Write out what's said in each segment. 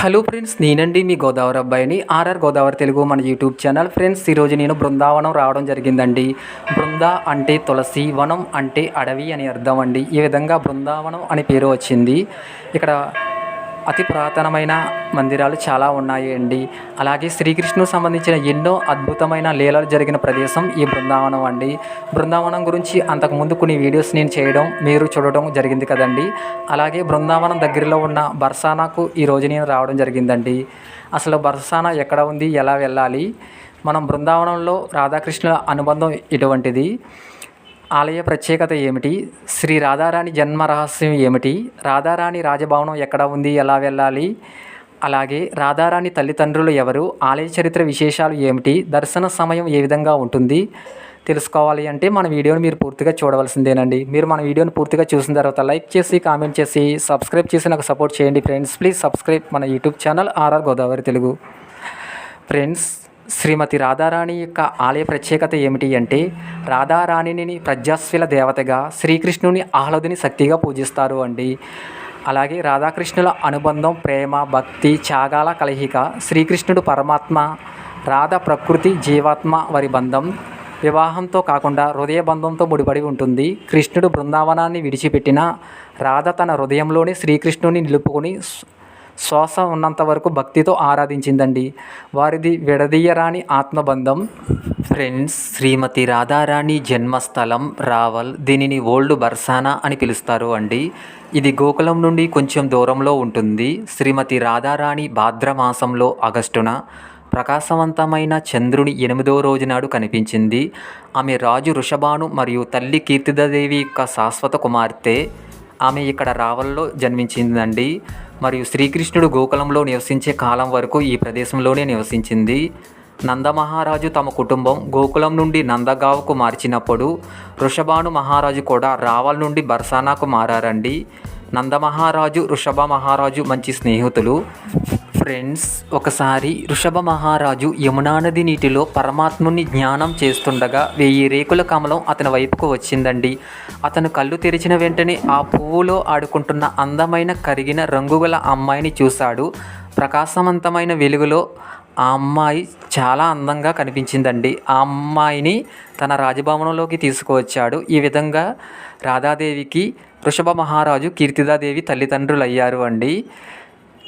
Hello friends, నేనండి మీ గోదావరి అబ్బాయిని. RR Godavari Telugu మన యూట్యూబ్ ఛానల్. ఫ్రెండ్స్, ఈరోజు నేను బృందావనం రావడం జరిగిందండి. బృంద అంటే తులసి, వనం అంటే అడవి అని అర్థం అండి. ఈ విధంగా బృందావనం అని పేరు వచ్చింది. ఇక్కడ అతి పురాతనమైన మందిరాలు చాలా ఉన్నాయి అండి. అలాగే శ్రీకృష్ణుకు సంబంధించిన ఎన్నో అద్భుతమైన లీలలు జరిగిన ప్రదేశం ఈ బృందావనం అండి. బృందావనం గురించి అంతకుముందు కొన్ని వీడియోస్ నేను చేయడం మీరు చూడడం జరిగింది కదండి. అలాగే బృందావనం దగ్గరలో ఉన్న బర్సానాకు ఈరోజు నేను రావడం జరిగిందండి. అసలు బర్సానా ఎక్కడ ఉంది, ఎలా వెళ్ళాలి, మనం బృందావనంలో రాధాకృష్ణుల అనుబంధం ఎటువంటిది, ఆలయ ప్రత్యేకత ఏమిటి, శ్రీ రాధారాణి జన్మ రహస్యం ఏమిటి, రాధారాణి రాజభవనం ఎక్కడ ఉంది, ఎలా వెళ్ళాలి, అలాగే రాధారాణి తల్లిదండ్రులు ఎవరు, ఆలయ చరిత్ర విశేషాలు ఏమిటి, దర్శన సమయం ఏ విధంగా ఉంటుంది తెలుసుకోవాలి అంటే మన వీడియోని మీరు పూర్తిగా చూడవలసిందేనండి. మీరు మన వీడియోని పూర్తిగా చూసిన తర్వాత లైక్ చేసి, కామెంట్ చేసి, సబ్స్క్రైబ్ చేసి నాకు సపోర్ట్ చేయండి ఫ్రెండ్స్. ప్లీజ్ సబ్స్క్రైబ్ మన YouTube channel RR Godavari Telugu. Friends, Shrimati Radharani యొక్క ఆలయ ప్రత్యేకత ఏమిటి అంటే, రాధారాణిని ప్రజాస్వల దేవతగా, శ్రీకృష్ణుని ఆహ్లాదుని శక్తిగా పూజిస్తారు అండి. అలాగే రాధాకృష్ణుల అనుబంధం ప్రేమ, భక్తి, త్యాగాల కలయిక. శ్రీకృష్ణుడు పరమాత్మ, రాధ ప్రకృతి జీవాత్మ వారి బంధం వివాహంతో కాకుండా హృదయ బంధంతో ముడిపడి ఉంటుంది. కృష్ణుడు బృందావనాన్ని విడిచిపెట్టిన రాధ తన హృదయంలోనే శ్రీకృష్ణుని నిలుపుకొని శ్వాస ఉన్నంత వరకు భక్తితో ఆరాధించిందండి. వారిది విడదీయరాని ఆత్మబంధం. ఫ్రెండ్స్, శ్రీమతి రాధారాణి జన్మస్థలం రావల్. దీనిని ఓల్డ్ బర్సానా అని పిలుస్తారు అండి. ఇది గోకులం నుండి కొంచెం దూరంలో ఉంటుంది. శ్రీమతి రాధారాణి భాద్రమాసంలో ఆగస్టున ప్రకాశవంతమైన చంద్రుని 8వ రోజు నాడు కనిపించింది. ఆమె రాజు వృషభాను మరియు తల్లి కీర్తిదాదేవి యొక్క శాశ్వత కుమార్తె. ఆమె ఇక్కడ రావల్లో జన్మించిందండి. మరియు శ్రీకృష్ణుడు గోకులంలో నివసించే కాలం వరకు ఈ ప్రదేశంలోనే నివసించింది. నందమహారాజు తమ కుటుంబం గోకులం నుండి నందగావ్కు మార్చినప్పుడు వృషభాను మహారాజు కూడా రావల్ నుండి బర్సానాకు మారారండి. నందమహారాజు, వృషభ మహారాజు మంచి స్నేహితులు. ఫ్రెండ్స్, ఒకసారి వృషభ మహారాజు యమునా నది నీటిలో పరమాత్ముని జ్ఞానం చేస్తుండగా 1000 రేకుల కమలం అతని వైపుకు వచ్చిందండి. అతను కళ్ళు తెరిచిన వెంటనే ఆ పువ్వులో ఆడుకుంటున్న అందమైన కరిగిన రంగుగల అమ్మాయిని చూశాడు. ప్రకాశవంతమైన వెలుగులో ఆ అమ్మాయి చాలా అందంగా కనిపించిందండి. ఆ అమ్మాయిని తన రాజభవనంలోకి తీసుకువచ్చాడు. ఈ విధంగా రాధాదేవికి వృషభ మహారాజు, కీర్తిదాదేవి తల్లిదండ్రులు అయ్యారు అండి.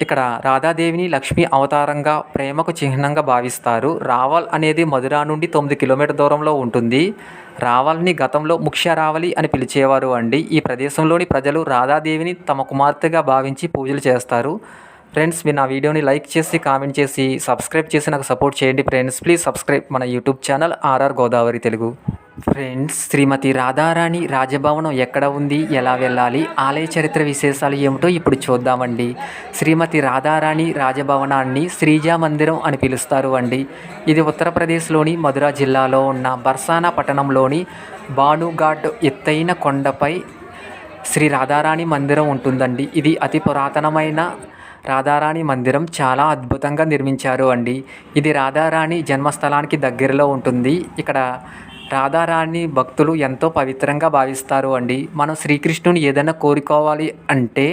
ఇక్కడ రాధాదేవిని లక్ష్మీ అవతారంగా, ప్రేమకు చిహ్నంగా భావిస్తారు. రావల్ అనేది మధురా నుండి 9 కిలోమీటర్ దూరంలో ఉంటుంది. రావల్ని గతంలో ముఖ్య రావలి అని పిలిచేవారు అండి. ఈ ప్రదేశంలోని ప్రజలు రాధాదేవిని తమ కుమార్తెగా భావించి పూజలు చేస్తారు. ఫ్రెండ్స్, మీరు నా వీడియోని లైక్ చేసి, కామెంట్ చేసి, సబ్స్క్రైబ్ చేసి నాకు సపోర్ట్ చేయండి ఫ్రెండ్స్. ప్లీజ్ సబ్స్క్రైబ్ మన YouTube channel RR Godavari Telugu. Friends, Shrimati Radharani రాజభవనం ఎక్కడ ఉంది, ఎలా వెళ్ళాలి, ఆలయ చరిత్ర విశేషాలు ఏమిటో ఇప్పుడు చూద్దామండి. శ్రీమతి రాధారాణి రాజభవనాన్ని శ్రీజా మందిరం అని పిలుస్తారు అండి. ఇది ఉత్తరప్రదేశ్లోని మధురా జిల్లాలో ఉన్న బర్సానా పట్టణంలోని బానుఘాట్ ఎత్తైన కొండపై శ్రీ రాధారాణి మందిరం ఉంటుందండి. ఇది అతి పురాతనమైన రాధారాణి మందిరం. చాలా అద్భుతంగా నిర్మించారు అండి. ఇది రాధారాణి జన్మస్థలానికి దగ్గరలో ఉంటుంది. ఇక్కడ రాధారాణి భక్తులు ఎంతో పవిత్రంగా భావిస్తారు అండి. మనం శ్రీకృష్ణుని ఏదైనా కోరుకోవాలి అంటే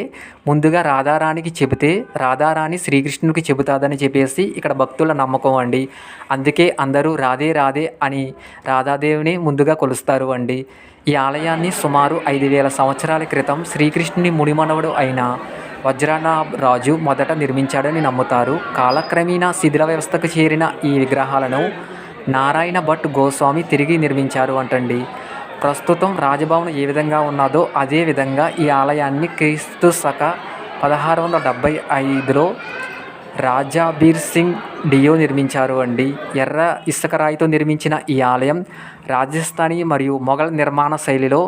ముందుగా రాధారాణికి చెబితే రాధారాణి శ్రీకృష్ణునికి చెబుతాదని చెప్పేసి ఇక్కడ భక్తుల నమ్మకం అండి. అందుకే అందరూ రాధే రాధే అని రాధాదేవిని ముందుగా కొలుస్తారు అండి. ఈ ఆలయాన్ని సుమారు 5000 సంవత్సరాల క్రితం శ్రీకృష్ణుని మునిమనవడు అయిన వజ్రనాభ రాజు మొదట నిర్మించాడని నమ్ముతారు. కాలక్రమేణా శిథిల వ్యవస్థకు చేరిన ఈ విగ్రహాలను నారాయణ భట్ గోస్వామి తిరిగి నిర్మించారు అంటండి. ప్రస్తుతం రాజభవనం ఏ విధంగా ఉన్నదో అదే విధంగా ఈ ఆలయాన్ని క్రీస్తు శక 1675లో రాజా బీర్ సింగ్ డియో నిర్మించారు అండి. ఎర్ర ఇసుక రాయితో నిర్మించిన ఈ ఆలయం రాజస్థానీ మరియు మొఘల్ నిర్మాణ శైలిలో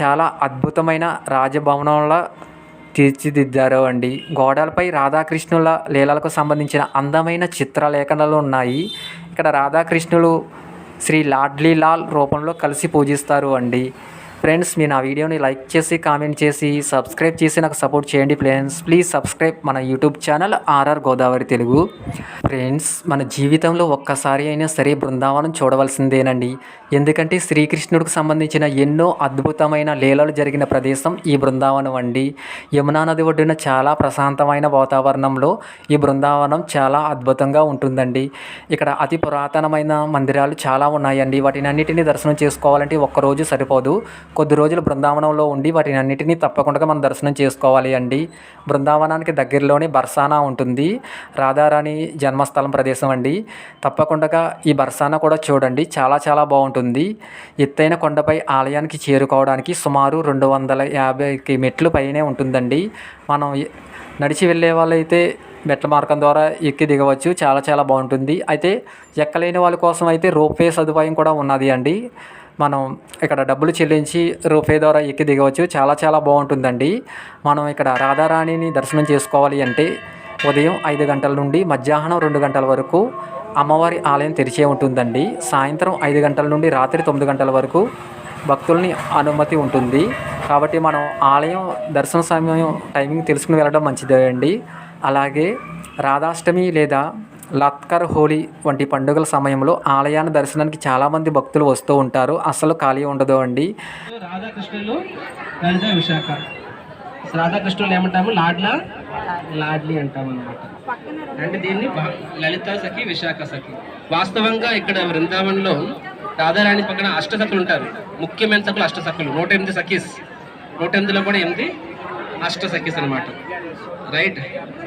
చాలా అద్భుతమైన రాజభవనంలా తీర్చిదిద్దారు అండి. గోడలపై రాధాకృష్ణుల లీలలకు సంబంధించిన అందమైన చిత్రలేఖనాలు ఉన్నాయి. ఇక్కడ రాధాకృష్ణులు శ్రీ లాడ్లీలాల్ రూపంలో కలిసి పూజిస్తారు అండి. ఫ్రెండ్స్ మీరు నా వీడియోని లైక్ చేసి కామెంట్ చేసి సబ్స్క్రైబ్ చేసి నాకు సపోర్ట్ చేయండి ఫ్రెండ్స్. ప్లీజ్ సబ్స్క్రైబ్ మన YouTube channel RR Godavari Telugu. Friends మన జీవితంలో ఒక్కసారి అయినా సరే బృందావనం చూడవలసిందేనండి. ఎందుకంటే శ్రీకృష్ణుడికి సంబంధించిన ఎన్నో అద్భుతమైన లీలలు జరిగిన ప్రదేశం ఈ బృందావనం అండి. యమునా నది ఒడ్డున చాలా ప్రశాంతమైన వాతావరణంలో ఈ బృందావనం చాలా అద్భుతంగా ఉంటుందండి. ఇక్కడ అతి పురాతనమైన మందిరాలు చాలా ఉన్నాయండి. వాటిని అన్నిటినీ దర్శనం చేసుకోవాలంటే ఒక్కరోజు సరిపోదు. కొద్ది రోజులు బృందావనంలో ఉండి వాటిని అన్నిటినీ తప్పకుండా మనం దర్శనం చేసుకోవాలి అండి. బృందావనానికి దగ్గరలోనే బర్సానా ఉంటుంది, రాధారాణి జన్మస్థలం ప్రదేశం అండి. తప్పకుండా ఈ బర్సానా కూడా చూడండి, చాలా చాలా బాగుంటుంది. ఎత్తైన కొండపై ఆలయానికి చేరుకోవడానికి సుమారు 250 మెట్లు పైనే ఉంటుందండి. మనం నడిచి వెళ్ళే వాళ్ళైతే మెట్ల మార్గం ద్వారా ఎక్కి దిగవచ్చు, చాలా చాలా బాగుంటుంది. అయితే ఎక్కలేని వాళ్ళ కోసం అయితే రోప్వే సదుపాయం కూడా ఉన్నది అండి. మనం ఇక్కడ డబ్బులు చెల్లించి రోప్వే ద్వారా ఎక్కి దిగవచ్చు, చాలా చాలా బాగుంటుందండి. మనం ఇక్కడ రాధారాణిని దర్శనం చేసుకోవాలి అంటే ఉదయం 5 గంటల నుండి మధ్యాహ్నం 2 గంటల వరకు అమ్మవారి ఆలయం తెరిచే ఉంటుందండి. సాయంత్రం 5 గంటల నుండి రాత్రి 9 గంటల వరకు భక్తుల్ని అనుమతి ఉంటుంది. కాబట్టి మనం ఆలయం దర్శన సమయం టైమింగ్ తెలుసుకుని వెళ్ళడం మంచిదే అండి. అలాగే రాధాష్టమి లేదా లత్కర్ హోలీ వంటి పండుగల సమయంలో ఆలయాన్ని దర్శనానికి చాలామంది భక్తులు వస్తూ ఉంటారు, అసలు ఖాళీ ఉండదు అండి. రాధాకృష్ణులు విశాఖ రాధాకృష్ణులు ఏమంటాము, లాడ్లీ అంటాం అనమాట. అంటే దీన్ని లలిత సఖి, విశాఖ సఖి. వాస్తవంగా ఇక్కడ బృందావనంలో రాధారాణి పక్కన అష్టసఖులు ఉంటారు. ముఖ్యమైన సఖులు అష్టసఖులు, 108 సఖీస్. 108లో కూడా 8 అష్టసఖీస్ అనమాట. రైట్,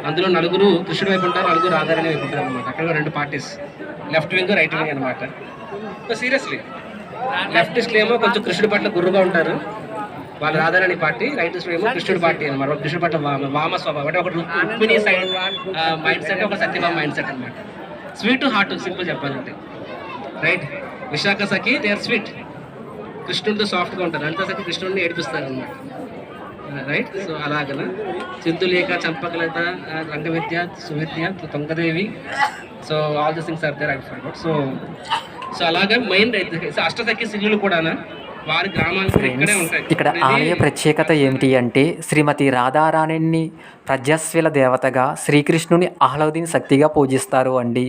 అందులో 4 కృష్ణుడు వైపు ఉంటారు, 4 రాధారాణి వైపు ఉంటారు అనమాట. అక్కడ 2 parties, left wing right wing అనమాట. సో సీరియస్లీ లెఫ్టిస్ట్లు ఏమో కొంచెం కృష్ణుడి పట్ల గుర్రుగా ఉంటారు, వాళ్ళ రాధారాణి పార్టీ. రైటిస్ట్ ఏమో కృష్ణుడి పార్టీ అనమాట. కృష్ణుడి పట్ల వామ స్వభావం, అంటే ఒక రుక్మిణి సైడ్ మైండ్ సెట్, ఒక సత్యభామ మైండ్ సెట్ అనమాట. స్వీట్ హార్ట్, సింపుల్ చెప్పాలంటే. Right, Vishakha Sakhi they are sweet, కృష్ణుడితో సాఫ్ట్గా ఉంటారు. లలిత సఖి కృష్ణుడిని ఏడిపిస్తారు అనమాట. రైట్, సో అలాగన Sindhulekha, Champakalata, Rangavidya, Suvidya, Tungadevi, so all this things are there. I forgot. So అలాగే మెయిన్ అష్టసఖి సిల్లులు కూడా వారి గ్రామాలు ఇక్కడే ఉంటాయి. ఇక్కడ ఆలయ ప్రత్యేకత ఏమిటి అంటే శ్రీమతి రాధారాణిని ప్రజస్విల దేవతగా, శ్రీకృష్ణుని ఆహ్లాదిని శక్తిగా పూజిస్తారు అండి.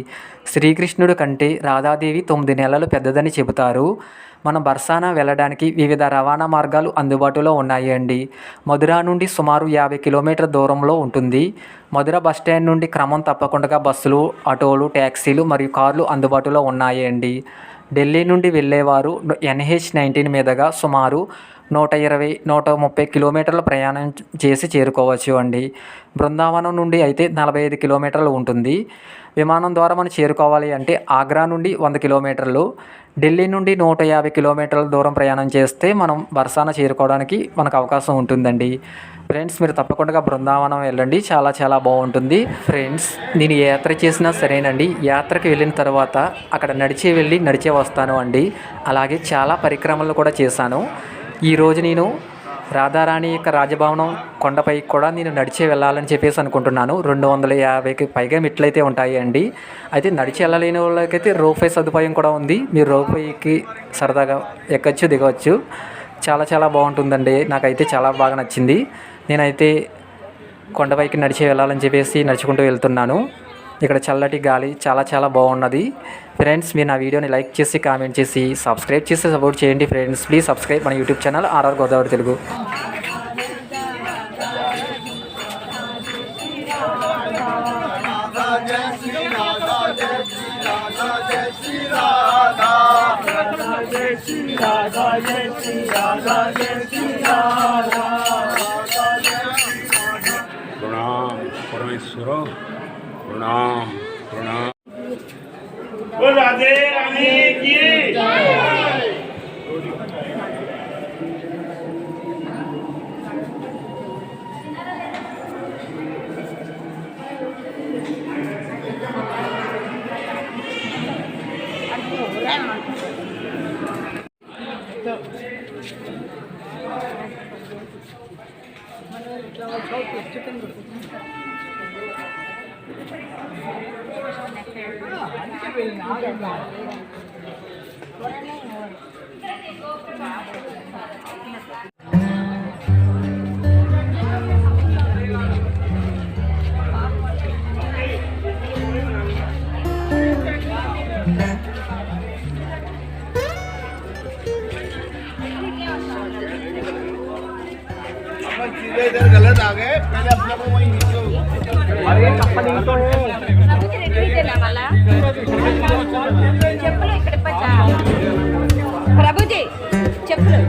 శ్రీకృష్ణుడు కంటే రాధాదేవి 9 నెలలు పెద్దదని చెబుతారు. మనం బర్సానా వెళ్ళడానికి వివిధ రవాణా మార్గాలు అందుబాటులో ఉన్నాయి అండి. మధుర నుండి సుమారు 50 కిలోమీటర్ల దూరంలో ఉంటుంది. మధుర బస్టాండ్ నుండి క్రమం తప్పకుండా బస్సులు, ఆటోలు, ట్యాక్సీలు మరియు కార్లు అందుబాటులో ఉన్నాయి అండి. ఢిల్లీ నుండి వెళ్ళేవారు NH-19 మీదుగా సుమారు 120-130 కిలోమీటర్ల ప్రయాణం చేసి చేరుకోవచ్చు అండి. బృందావనం నుండి అయితే 45 కిలోమీటర్లు ఉంటుంది. విమానం ద్వారా మనం చేరుకోవాలి అంటే ఆగ్రా నుండి 100 కిలోమీటర్లు, ఢిల్లీ నుండి 150 కిలోమీటర్ల దూరం ప్రయాణం చేస్తే మనం బర్సానా చేరుకోవడానికి మనకు అవకాశం ఉంటుందండి. ఫ్రెండ్స్ మీరు తప్పకుండా బృందావనం వెళ్ళండి, చాలా చాలా బాగుంటుంది. ఫ్రెండ్స్ నేను యాత్ర చేసినా సరేనండి, యాత్రకి వెళ్ళిన తర్వాత అక్కడ నడిచే వస్తాను అండి. అలాగే చాలా పరిక్రమలు కూడా చేశాను. ఈరోజు నేను రాధారాణి యొక్క రాజభవనం కొండపైకి కూడా నేను నడిచే వెళ్ళాలని చెప్పేసి అనుకుంటున్నాను. 250కి పైగా మెట్లయితే ఉంటాయి అండి. అయితే నడిచి వెళ్ళలేని వాళ్ళకైతే రోప్వే సదుపాయం కూడా ఉంది. మీరు రోప్వేకి సరదాగా ఎక్కచ్చు, దిగవచ్చు, చాలా చాలా బాగుంటుందండి. నాకైతే చాలా బాగా నచ్చింది. నేనైతే కొండపైకి నడిచి వెళ్ళాలని చెప్పేసి నడుచుకుంటూ వెళ్తున్నాను. ఇక్కడ చల్లటి గాలి చాలా చాలా బాగున్నది. ఫ్రెండ్స్ మీరు నా వీడియోని లైక్ చేసి కామెంట్ చేసి సబ్స్క్రైబ్ చేసి సపోర్ట్ చేయండి ఫ్రెండ్స్. ప్లీజ్ సబ్స్క్రైబ్ మన YouTube channel RR Godavari Telugu. प्रणाम परमेश्वर, प्रणाम प्रणाम। राधे रानी की जय। Chicken सीधे इधर गलत आ गए पहले अपने को वहीं नीचे ప్రభుజీ రెడ్డిదేనా మళ్ళా చెప్పులు ఇక్కడ ఇప్పచ్చా ప్రభుజీ చెప్పులు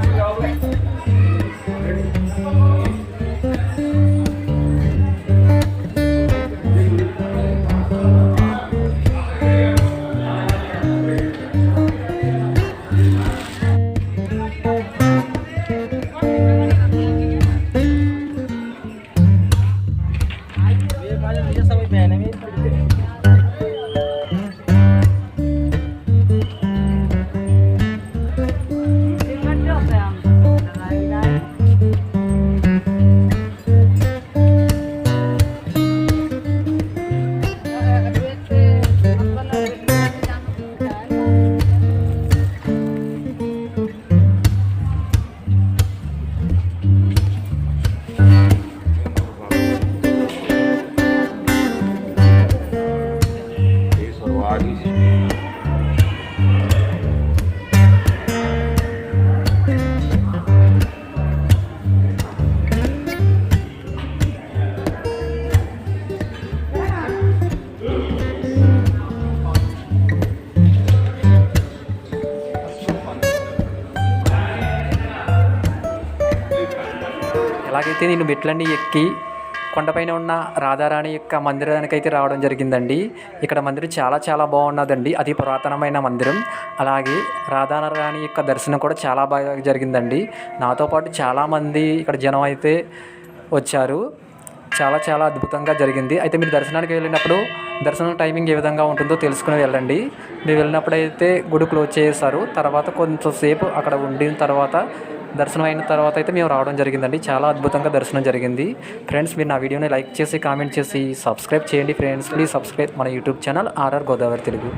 ఎలాగైతే నేను మెట్లన్నీ ఎక్కి కొండపైన ఉన్న రాధారాణి యొక్క మందిరానికి అయితే రావడం జరిగిందండి. ఇక్కడ మందిరం చాలా చాలా బాగున్నదండి. అది పురాతనమైన మందిరం. అలాగే రాధారాణి యొక్క దర్శనం కూడా చాలా బాగా జరిగిందండి. నాతో పాటు చాలామంది ఇక్కడ జనం అయితే వచ్చారు. చాలా చాలా అద్భుతంగా జరిగింది. అయితే మీరు దర్శనానికి వెళ్ళినప్పుడు దర్శనం టైమింగ్ ఏ విధంగా ఉంటుందో తెలుసుకుని వెళ్ళండి. మీరు వెళ్ళినప్పుడు అయితే గుడి క్లోజ్ చేస్తారు. తర్వాత కొంచెంసేపు అక్కడ ఉండిన తర్వాత దర్శనం అయిన తర్వాత అయితే మేము రావడం జరిగిందండి. చాలా అద్భుతంగా దర్శనం జరిగింది. ఫ్రెండ్స్, మీరు నా వీడియోని లైక్ చేసి కామెంట్ చేసి సబ్స్క్రైబ్ చేయండి. ఫ్రెండ్స్, ప్లీజ్ సబ్స్క్రైబ్ మన YouTube channel RR Godavari Telugu.